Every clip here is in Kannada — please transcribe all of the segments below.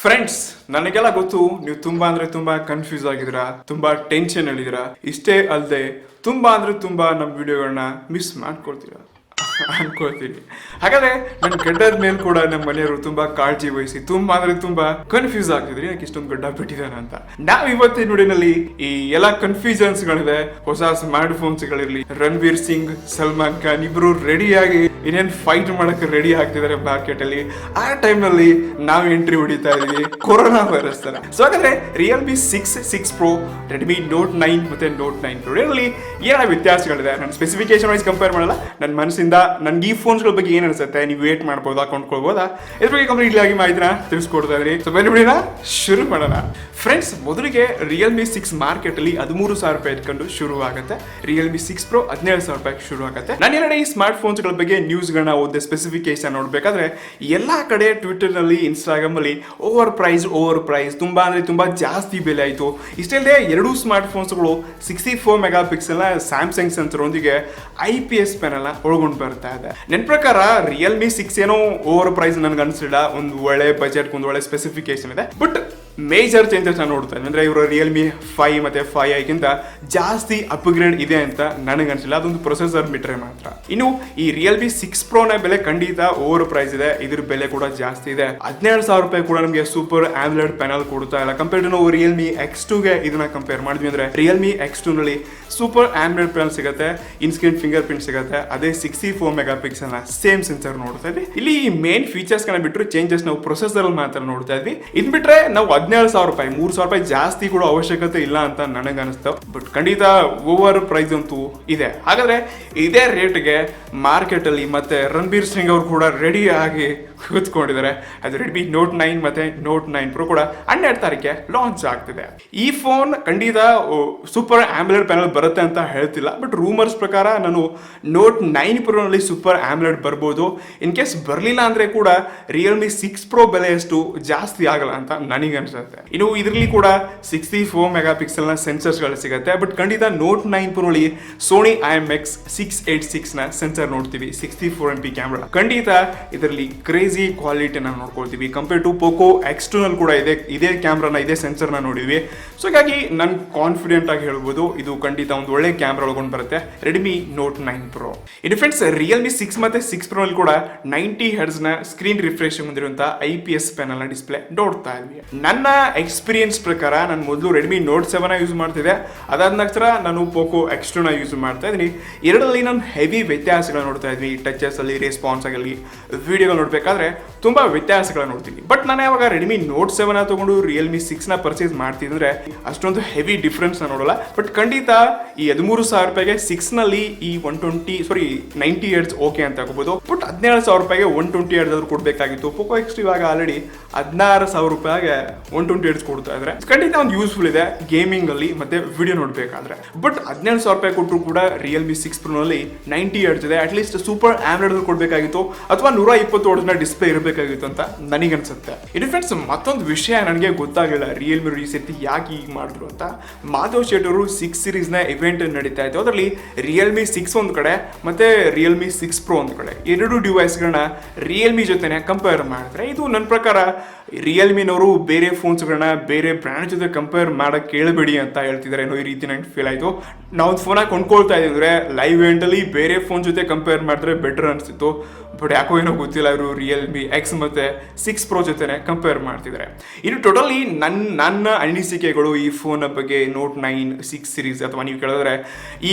ಫ್ರೆಂಡ್ಸ್, ನನಗೆಲ್ಲ ಗೊತ್ತು ನೀವು ತುಂಬಾ ಅಂದ್ರೆ ತುಂಬಾ ಕನ್ಫ್ಯೂಸ್ ಆಗಿದ್ದೀರಾ, ತುಂಬಾ ಟೆನ್ಷನ್ ಹೇಳಿದಿರಾ. ಇಷ್ಟೇ ಅಲ್ಲದೆ ತುಂಬಾ ಅಂದ್ರೆ ತುಂಬಾ ನಮ್ಮ ವಿಡಿಯೋಗಳನ್ನ ಮಿಸ್ ಮಾಡ್ಕೊಳ್ತೀರಾ ಅನ್ಕೊಳ್ತೀನಿ. ಹಾಗಾದ್ರೆ ನನ್ನ ಗಡ್ಡದ ಮೇಲೆ ಕೂಡ ನಮ್ಮ ಮನೆಯವರು ತುಂಬಾ ಕಾಳಜಿ ವಹಿಸಿ ತುಂಬಾ ಅಂದ್ರೆ ತುಂಬಾ ಕನ್ಫ್ಯೂಸ್ ಆಗ್ತಿದ್ರಿ ಯಾಕೆ ಇಷ್ಟೊಂದು ಗಡ್ಡ ಬಿಟ್ಟಿದ್ದಾನೆ ಅಂತ. ನಾವ್ ಇವತ್ತಿನ ವಿಡಿಯೋನಲ್ಲಿ ಈ ಎಲ್ಲಾ ಕನ್ಫ್ಯೂಷನ್ಸ್ ಗಳಿದೆ, ಹೊಸ ಸ್ಮಾರ್ಟ್ ಫೋನ್ಸ್ ಗಳಿರ್ಲಿ, ರಣವೀರ್ ಸಿಂಗ್, ಸಲ್ಮಾನ್ ಖಾನ್ ಇಬ್ರು ರೆಡಿಯಾಗಿ ಇನ್ನೇನ್ ಫೈಟ್ ಮಾಡಕ್ಕೆ ರೆಡಿ ಆಗ್ತಿದ್ದಾರೆ ಮಾರ್ಕೆಟ್ ಅಲ್ಲಿ. ಆ ಟೈಮ್ ನಲ್ಲಿ ನಾವು ಎಂಟ್ರಿ ಹೊಡಿತಾ ಇದೀವಿ ಕೊರೋನಾ ವೈರಸ್ ತರ. ಸೊ ಹಾಗಾದ್ರೆ ರಿಯಲ್ಮಿ 6 Pro, ರೆಡ್ಮಿ ನೋಟ್ 9 ಮತ್ತೆ ನೋಟ್ 9 Pro ಇದರಲ್ಲಿ ಏನ ವ್ಯತ್ಯಾಸಗಳಿದೆ ನಾನು ಸ್ಪೆಸಿಫಿಕೇಶನ್ ವೈಸ್ ಕಂಪೇರ್ ಮಾಡಲ್ಲ. ನನ್ನ ಮನಸ್ಸಿಂದ ನನ್ಗೆ ಈ ಫೋನ್ಸ್ಗಳ ಬಗ್ಗೆ ಏನ್ ಅನ್ಸುತ್ತೆ, ನೀವು ವೇಟ್ ಮಾಡ್ಬೋದಾ, ಕೊಂಡ್ಕೊಳ್ಬೋದಾ, ಇದ್ರ ಬಗ್ಗೆ ಕಂಪ್ಲೀಟ್ಲಿ ಆಗಿ ಮಾಹಿತಿನ ತಿಳಿಸ್ಕೊಡ್ತಾ ಇದ್ರಿ. ಸೊ ಬನ್ನಿ ಬಿಡಿನ ಶುರು ಮಾಡೋಣ. ಫ್ರೆಂಡ್ಸ್, ಮೊದಲಿಗೆ ರಿಯಲ್ಮಿ 6 ಮಾರ್ಕೆಟ್ ಅಲ್ಲಿ 13,000 ರೂಪಾಯಿ ಇಟ್ಕೊಂಡು ಶುರು ಆಗುತ್ತೆ. ರಿಯಲ್ಮಿ 6 Pro 17,000 ರೂಪಾಯಿ ಶುರು ಆಗುತ್ತೆ. ನಾನು ಎಲ್ಲೆಡೆ ಈ ಸ್ಮಾರ್ಟ್ ಫೋನ್ಸ್ ಗಳ ಬಗ್ಗೆ ನ್ಯೂಸ್ ಗಳನ್ನ ಓದಿದೆ, ಸ್ಪೆಸಿಫಿಕೇಶನ್ ನೋಡ್ಬೇಕಾದ್ರೆ ಎಲ್ಲಾ ಕಡೆ ಟ್ವಿಟರ್ ನಲ್ಲಿ, ಇನ್ಸ್ಟಾಗ್ರಾಮ್ ಅಲ್ಲಿ ಓವರ್ ಪ್ರೈಸ್ ತುಂಬಾ ಅಂದ್ರೆ ತುಂಬಾ ಜಾಸ್ತಿ ಬೆಲೆ ಆಯ್ತು. ಇಷ್ಟಲ್ಲದೆ ಎರಡು ಸ್ಮಾರ್ಟ್ ಫೋನ್ಸ್ಗಳು 64 ಮೆಗಾ ಪಿಕ್ಸೆಲ್ ನ ಸ್ಯಾಮ್ಸಂಗ್ ಸೆನ್ಸರ್ ಒಂದಿಗೆ IPS ಪ್ಯಾನೆಲ್ ಒಳಗೊಂಡು ಬರ್ತಾ ಇದೆ. ನನ್ನ ಪ್ರಕಾರ ರಿಯಲ್ಮಿ 6 ಏನೋ ಓವರ್ ಪ್ರೈಸ್ ನನ್ಗೆ ಅನ್ಸಿಲ್ಲ. ಒಂದು ಒಳ್ಳೆ ಬಜೆಟ್, ಒಂದು ಒಳ್ಳೆ ಸ್ಪೆಸಿಫಿಕೇಶನ್ ಇದೆ. ಬಟ್ ಮೇಜರ್ ಚೇಂಜಸ್ ನಾನು ನೋಡ್ತಾ ಇದ್ದೀನಿ ಅಂದ್ರೆ ಇವರು ರಿಯಲ್ಮಿ 5 ಮತ್ತೆ 5i ಜಾಸ್ತಿ ಅಪ್ಗ್ರೇಡ್ ಇದೆ ಅಂತ ನನಗೆ ಅನ್ಸಿಲ್ಲ. ಅದೊಂದು ಪ್ರೊಸೆಸರ್ ಬಿಟ್ರೆ ಮಾತ್ರ. ಇನ್ನು ಈ ರಿಯಲ್ಮಿ 6 Pro ನ ಬೆಲೆ ಖಂಡಿತ ಓವರ್ ಪ್ರೈಸ್ ಇದೆ, ಇದ್ರ ಬೆಲೆ ಕೂಡ ಜಾಸ್ತಿ ಇದೆ. 17,000 ರೂಪಾಯಿ ಕೂಡ ನಮಗೆ ಸೂಪರ್ ಆಮ್ಲೆಡ್ ಪ್ಯಾನಲ್ ಕೊಡ್ತಾ ಇಲ್ಲ. ಕಂಪೇರ್ ಟು ನಾವು ರಿಯಲ್ಮಿ X2 ಗೆ ಇದನ್ನ ಕಂಪೇರ್ ಮಾಡಿದ್ವಿ ಅಂದ್ರೆ ರಿಯಲ್ಮಿ X2 ನಲ್ಲಿ ಸೂಪರ್ ಆಮ್ಲೆಡ್ ಪ್ಯಾನಲ್ ಸಿಗುತ್ತೆ, ಇನ್ಸ್ಕ್ರೀನ್ ಫಿಂಗರ್ ಪ್ರಿಂಟ್ ಸಿಗುತ್ತೆ, ಅದೇ 64 ಮೆಗಾ ಪಿಕ್ಸೆಲ್ ನ ಸೇಮ್ ಸೆನ್ಸರ್ ನೋಡ್ತಾ ಇದ್ವಿ. ಇಲ್ಲಿ ಮೇನ್ ಫೀಚರ್ಸ್ ಗಳನ್ನ ಬಿಟ್ಟರೆ ಚೇಂಜಸ್ ನಾವು ಪ್ರೊಸೆಸರ್ ಅಲ್ಲಿ ಮಾತ್ರ ನೋಡ್ತಾ ಇದ್ವಿ. ಇದ್ ಬಿಟ್ರೆ ನಾವು 17,000 ರೂಪಾಯಿ 3,000 ರೂಪಾಯಿ ಜಾಸ್ತಿ ಕೂಡ ಅವಶ್ಯಕತೆ ಇಲ್ಲ ಅಂತ ನನಗೆ ಅನಿಸ್ತಾವ. ಬಟ್ ಖಂಡಿತ ಓವರ್ ಪ್ರೈಸ್ ಅಂತೂ ಇದೆ. ಹಾಗಾದ್ರೆ ಇದೇ ರೇಟ್ಗೆ ಮಾರ್ಕೆಟ್ ಅಲ್ಲಿ ಮತ್ತೆ ರಣಬೀರ್ ಸಿಂಗ್ ಅವರು ಕೂಡ ರೆಡಿ ಆಗಿ ಕೂತ್ಕೊಂಡಿದ್ದಾರೆ. ಅದು ರೆಡ್ಮಿ ನೋಟ್ 9 ಮತ್ತೆ ನೋಟ್ 9 Pro ಕೂಡ 12 ತಾರೀಕೆ ಲಾಂಚ್ ಆಗ್ತಿದೆ. ಈ ಫೋನ್ ಖಂಡಿತ ಸೂಪರ್ ಆಮ್ಲೆಡ್ ಪ್ಯಾನಲ್ ಬರುತ್ತೆ ಅಂತ ಹೇಳ್ತಿಲ್ಲ. ಬಟ್ ರೂಮರ್ಸ್ ಪ್ರಕಾರ ನಾನು ನೋಟ್ 9 Pro ನಲ್ಲಿ ಸೂಪರ್ ಆಮ್ಲೆಡ್ ಬರ್ಬೋದು. ಇನ್ ಕೇಸ್ ಬರಲಿಲ್ಲ ಅಂದ್ರೆ ಕೂಡ ರಿಯಲ್ಮಿ 6 Pro ಬೆಲೆಯಷ್ಟು ಜಾಸ್ತಿ ಆಗಲ್ಲ ಅಂತ ನನಗೆ ಅನ್ಸುತ್ತೆ. ಇನ್ನು ಇದರಲ್ಲಿ ಕೂಡ 64 ಮೆಗಾ ಪಿಕ್ಸೆಲ್ ನ ಸೆನ್ಸರ್ಸ್ ಗಳು ಸಿಗುತ್ತೆ. ಬಟ್ ಖಂಡಿತ ನೋಟ್ 9 Pro ನಲ್ಲಿ ಸೋನಿ IMX 686 ನ ಸೆನ್ಸರ್ ನೋಡ್ತೀವಿ, 64 MP ಕ್ಯಾಮ್ರಾ. ಖಂಡಿತ ಇದರಲ್ಲಿ ಕ್ರೇಜಿ ಕ್ವಾಲಿಟಿನ ನೋಡ್ಕೊಳ್ತೀವಿ. ಕಂಪೇರ್ ಟು ಪೋಕೋ X2 ನಲ್ಲಿ ಕೂಡ ಇದೇ ಕ್ಯಾಮ್ರಾನ, ಇದೇ ಸೆನ್ಸರ್ನ ನೋಡಿದ್ವಿ. ಸೊ ಹೀಗಾಗಿ ನಾನು ಕಾನ್ಫಿಡೆಂಟ್ ಆಗಿ ಹೇಳ್ಬೋದು ಇದು ಖಂಡಿತ ಒಂದು ಒಳ್ಳೆ ಕ್ಯಾಮ್ರಾ ಒಳಗೊಂಡು ಬರುತ್ತೆ ರೆಡ್ಮಿ ನೋಟ್ 9 Pro. ಇನ್ನು ಫ್ರೆಂಡ್ಸ್, ರಿಯಲ್ಮಿ 6 ಮತ್ತೆ 6 Pro ನಲ್ಲಿ ಕೂಡ 90 Hz ನ ಸ್ಕ್ರೀನ್ ರಿಫ್ರೆಶ್ ಹೊಂದಿರುವಂತಹ IPS ಪ್ಯಾನಲ್ ನ ಡಿಸ್ಪ್ಲೇ ನೋಡ್ತಾ ಇದ್ವಿ. ನನ್ನ ಎಕ್ಸ್ಪೀರಿಯನ್ಸ್ ಪ್ರಕಾರ ನಾನು ಮೊದಲು ರೆಡ್ಮಿ ನೋಟ್ 7 ಯೂಸ್ ಮಾಡ್ತಿದ್ದೆ. ಅದಾದ ನಂತರ ನಾನು ಪೋಕೋ X2 ನ ಯೂಸ್ ಮಾಡ್ತಾ ಇದ್ದೀನಿ. ಎರಡರಲ್ಲಿ ನಾನು ಹೆವಿ ವ್ಯತ್ಯಾಸಗಳನ್ನ ನೋಡ್ತಾ ಇದ್ವಿ. ಟಚಸ್ ಅಲ್ಲಿ, ರೆಸ್ಪಾನ್ಸ್ ಆಗಲಿ, ವಿಡಿಯೋಗಳು ನೋಡ್ಬೇಕಾದ್ರೆ ತುಂಬಾ ವ್ಯತ್ಯಾಸಗಳನ್ನ ನೋಡ್ತೀನಿ. ಬಟ್ ನಾನು ಯಾವಾಗ ರೆಡ್ಮಿ ನೋಟ್ 7 ತಗೊಂಡು ರಿಯಲ್ಮಿ 6 ನ ಪರ್ಚೇಸ್ ಮಾಡ್ತಿದ್ರೆ ಅಷ್ಟೊಂದು ಹೆವಿ ಡಿಫ್ರೆನ್ಸ್ ನೋಡಲ್ಲ. ಬಟ್ ಖಂಡಿತ ಈ 13,000 ರೂಪಾಯಿಗೆ 6 ನಲ್ಲಿ ಈ 90 Hz ಓಕೆ ಅಂತ ತಗೋಬಹುದು. ಬಟ್ 17,000 ರೂಪಾಯಿಗೆ 120 Hz ಆದ್ರೂ ಕೊಡ್ಬೇಕಾಗಿತ್ತು. ಪೋಕೋ X2 ಇವಾಗ ಆಲ್ರೆಡಿ 16,000 ರೂಪಾಯಿಗೆ 120 Hz ಕೊಡ್ತಾ ಇದ್ರೆ ಖಂಡಿತ ಒಂದು ಯೂಸ್ಫುಲ್ ಇದೆ ಗೇಮಿಂಗ್ ಅಲ್ಲಿ ಮತ್ತೆ ವಿಡಿಯೋ ನೋಡ್ಬೇಕಾದ್ರೆ. ಬಟ್ 17,000 ರೂಪಾಯಿ ಕೊಟ್ಟರು ಕೂಡ ರಿಯಲ್ಮಿ 6 Pro ನಲ್ಲಿ 90 Hz ಇದೆ. ಅಟ್ಲೀಸ್ಟ್ ಸೂಪರ್ ಆಮ್ಲೆಡ್ ಕೊಡ್ಬೇಕಾಗಿತ್ತು ಅಥವಾ 120 Hz ಡಿಸ್ಪ್ಲೇ ಇರಬೇಕಾಗಿತ್ತು ಅಂತ ನನಗನ್ಸುತ್ತೆ. ಇದು ಫ್ರೆಂಡ್ಸ್, ಮತ್ತೊಂದು ವಿಷಯ ನನಗೆ ಗೊತ್ತಾಗಲಿಲ್ಲ ರಿಯಲ್ಮಿ ಈ ಸತಿ ಯಾಕೆ ಈಗ ಮಾಡಿದ್ರು ಅಂತ. ಮಾಧವ್ ಶೆಟ್ ಅವರು 6 ಸೀರೀಸ್ ನ ಇವೆಂಟ್ ನಡೀತಾ ಇತ್ತು. ಅದರಲ್ಲಿ ರಿಯಲ್ಮಿ 6 ಒಂದು ಕಡೆ ಮತ್ತೆ ರಿಯಲ್ಮಿ 6 Pro ಒಂದು ಕಡೆ, ಎರಡು ಡಿವೈಸ್ ಗಳನ್ನ ರಿಯಲ್ಮಿ ಜೊತೆನೆ ಕಂಪೇರ್ ಮಾಡಿದ್ರೆ ಇದು ನನ್ನ ಪ್ರಕಾರ ರಿಯಲ್ಮಿನವರು ಬೇರೆ ಫೋನ್ಸ್ಗಳನ್ನ ಬೇರೆ ಬ್ರ್ಯಾಂಡ್ ಜೊತೆ ಕಂಪೇರ್ ಮಾಡಕ್ ಕೇಳಬೇಡಿ ಅಂತ ಹೇಳ್ತಿದ್ದಾರೆ. ಏನೋ ಈ ರೀತಿ ನಂಗೆ ಫೀಲ್ ಆಯ್ತು. ನಾವು ಫೋನ್ ಕೊಂಡ್ಕೊಳ್ತಾ ಇದ್ರೆ ಲೈವ್ ಇವೆಂಟ್ ಅಲ್ಲಿ ಬೇರೆ ಫೋನ್ ಜೊತೆ ಕಂಪೇರ್ ಮಾಡಿದ್ರೆ ಬೆಟರ್ ಅನಿಸ್ತಿತ್ತು. ಬಟ್ ಯಾಕೋ ಏನೋ ಗೊತ್ತಿಲ್ಲ, ಇವರು ರಿಯಲ್ಮಿ X ಮತ್ತೆ 6 Pro ಜೊತೆನೆ ಕಂಪೇರ್ ಮಾಡ್ತಿದ್ದಾರೆ. ಇನ್ನು ಟೋಟಲಿ ನನ್ನ ಅನಿಸಿಕೆಗಳು ಈ ಫೋನ್ ಬಗ್ಗೆ ನೋಟ್ 9 6 ಸೀರೀಸ್ ಅಥವಾ ನೀವು ಕೇಳಿದ್ರೆ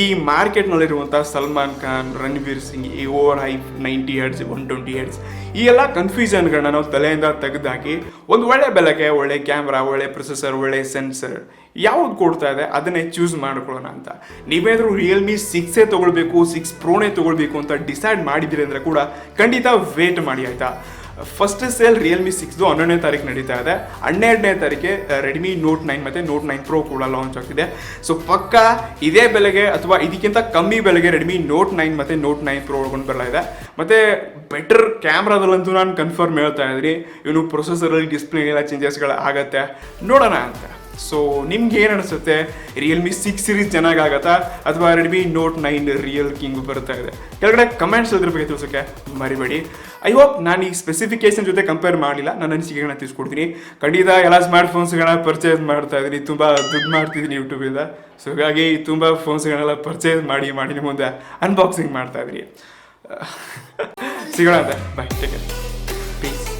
ಈ ಮಾರ್ಕೆಟ್ ನಲ್ಲಿರುವಂತಹ ಸಲ್ಮಾನ್ ಖಾನ್, ರಣವೀರ್ ಸಿಂಗ್, ಈ ಓವರ್ ಹೈಪ್ 90 Hz 120 Hz ಈ ಎಲ್ಲ ಕನ್ಫ್ಯೂಷನ್ಗಳನ್ನ ನಾವು ತಲೆಯಿಂದ ತೆಗೆದಾಕಿ ಒಂದು ಒಳ್ಳೆ ಬೆಲೆಗೆ ಒಳ್ಳೆ ಕ್ಯಾಮ್ರಾ, ಒಳ್ಳೆ ಪ್ರೊಸೆಸರ್, ಒಳ್ಳೆ ಸೆನ್ಸರ್ ಯಾವ್ದು ಕೊಡ್ತಾ ಇದೆ ಅದನ್ನೇ ಚೂಸ್ ಮಾಡ್ಕೊಳ್ಳೋಣ ಅಂತ. ನೀವೇನಾದ್ರೂ ರಿಯಲ್ಮಿ 6 ತಗೊಳ್ಬೇಕು, 6 Proನೇ ತಗೊಳ್ಬೇಕು ಅಂತ ಡಿಸೈಡ್ ಮಾಡಿದ್ರಿ ಅಂದ್ರೆ ಕೂಡ ಖಂಡಿತ ವೇಟ್ ಮಾಡಿ, ಆಯ್ತಾ. ಫಸ್ಟ್ ಸೇಲ್ ರಿಯಲ್ಮಿ 6 11ನೇ ತಾರೀಕು ನಡೀತಾ ಇದೆ. 12ನೇ ತಾರೀಕೆ ರೆಡ್ಮಿ ನೋಟ್ 9 ಮತ್ತೆ ನೋಟ್ 9 Pro ಕೂಡ ಲಾಂಚ್ ಆಗ್ತಿದೆ. ಸೊ ಪಕ್ಕ ಇದೇ ಬೆಲೆಗೆ ಅಥವಾ ಇದಕ್ಕಿಂತ ಕಮ್ಮಿ ಬೆಲೆಗೆ ರೆಡ್ಮಿ ನೋಟ್ 9 ಮತ್ತೆ ನೋಟ್ 9 Pro ಒಳಗೊಂಡು ಬರಲಿದೆ. ಮತ್ತೆ ಬೆಟರ್ ಕ್ಯಾಮ್ರಾದಲ್ಲಂತೂ ನಾನು ಕನ್ಫರ್ಮ್ ಹೇಳ್ತಾ ಇದ್ದೀನಿ. ಇವನು ಪ್ರೊಸೆಸರ್ ಅಲ್ಲಿ ಡಿಸ್ಪ್ಲೇ ಎಲ್ಲ ಚೇಂಜಸ್ಗಳು ಆಗತ್ತೆ, ನೋಡೋಣ ಅಂತ. ಸೊ ನಿಮ್ಗೆ ಏನು ಅನಿಸುತ್ತೆ, ರಿಯಲ್ಮಿ 6 ಸೀರೀಸ್ ಚೆನ್ನಾಗಾಗತ್ತಾ ಅಥವಾ ರೆಡ್ಮಿ ನೋಟ್ 9 ರಿಯಲ್ ಕಿಂಗ್ ಬರ್ತಾ ಇದೆ? ಕೆಳಗಡೆ ಕಮೆಂಟ್ಸ್ ಅದ್ರ ಬಗ್ಗೆ ತಿಳಿಸೋಕ್ಕೆ ಮರಿಬೇಡಿ. ಐ ಹೋಪ್ ನಾನು ಈ ಸ್ಪೆಸಿಫಿಕೇಶನ್ ಜೊತೆ ಕಂಪೇರ್ ಮಾಡಲಿಲ್ಲ, ನನ್ನ ಅನಿಸಿಕೆಗಳನ್ನ ತಿಳಿಸ್ಕೊಡ್ತೀನಿ. ಖಂಡಿತ ಎಲ್ಲ ಸ್ಮಾರ್ಟ್ ಫೋನ್ಸ್ಗಳನ್ನ ಪರ್ಚೇಸ್ ಮಾಡ್ತಾ ಇದ್ದೀನಿ, ತುಂಬ ದುಡ್ಡು ಮಾಡ್ತಿದ್ದೀನಿ ಯೂಟ್ಯೂಬಿಂದ. ಸೊ ಹಾಗಾಗಿ ತುಂಬ ಫೋನ್ಸ್ಗಳನ್ನೆಲ್ಲ ಪರ್ಚೇಸ್ ಮಾಡಿ ನಿಮ್ಮ ಮುಂದೆ ಅನ್ಬಾಕ್ಸಿಂಗ್ ಮಾಡ್ತಾ ಇದ್ದೀನಿ. ಸಿಗೋಣ ಅಂತ, ಬಾಯ್, ಟೇಕ್ ಕೇರ್, ಪೀಸ್.